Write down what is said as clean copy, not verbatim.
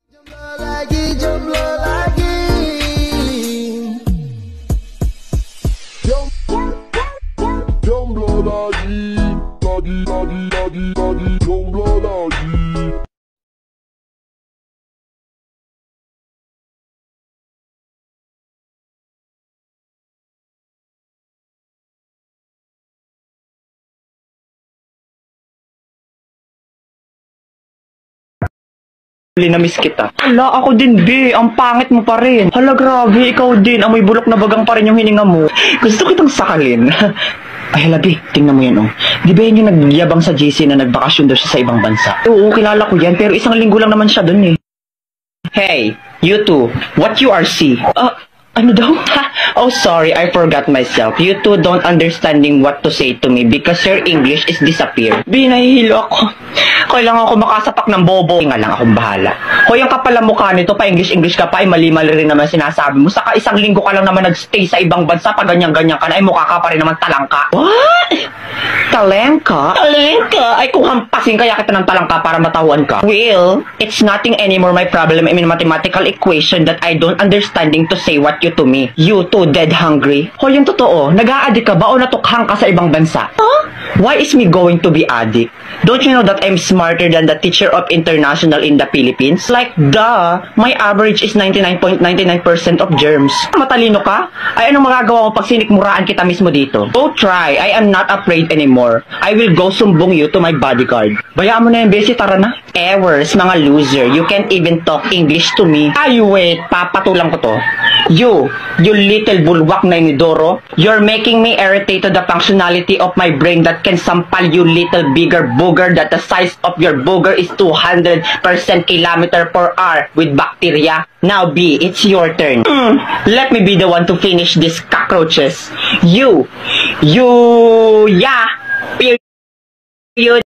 Jomblo lagi, jomblo lagi. Jomblo lagi, jomblo lagi. Na-miss kita. Hala, ako din, be. Ang pangit mo pa rin. Hala, grabe. Ikaw din. Amoy bulok na bagang pa rin yung hininga mo. Gusto kitang sakalin. Ay, hala, be. Tingnan mo yan, oh. Di ba yan yung nagyabang sa JC na nagbakasyon daw siya sa ibang bansa? Oo, kilala ko yan. Pero isang linggo lang naman siya dun, eh. Hey, you two. What you are see? Ano daw? Oh, sorry, I forgot myself. You two don't understanding what to say to me because your English is disappear. Binahihilo ako. Kailangan ako makasapak ng bobo. Nga lang akong bahala. Hoy, ang kapal ang mukha nito, pa English ka pa, ay mali-mali rin naman sinasabi mo. Saka isang linggo ka lang naman nagstay sa ibang bansa, pa ganyan-ganyan ka na, ay mukha ka pa rin naman talangka. What? Talengka? Talengka? Ay kung hampasin kaya kita ng talangka para matawan ka. Well, it's nothing anymore my problem in mathematical equation that I don't understanding to say what you to me. You too dead hungry. Hoy, yung totoo, nag-a-addict ka ba o natukhang ka sa ibang bansa? Huh? Why is me going to be addict? Don't you know that I'm smarter than the teacher of international in the Philippines? Like, duh, my average is 99.99% of germs. Matalino ka? Ay, anong magagawa mo pag sinikmuraan kita mismo dito? Go try, I am not afraid anymore. I will go sumbong you to my bodyguard. Bayaan mo na yung besi, tara na. Ewers, mga loser, you can't even talk English to me. Ay, wait, papatulang ko to. You little bulwak na inidoro, you're making me irritate to the functionality of my brain that can sampal you little bigger booger that the size of your booger is 200% km/h with bacteria. Now B, it's your turn. Let me be the one to finish these cockroaches. Yeah, period.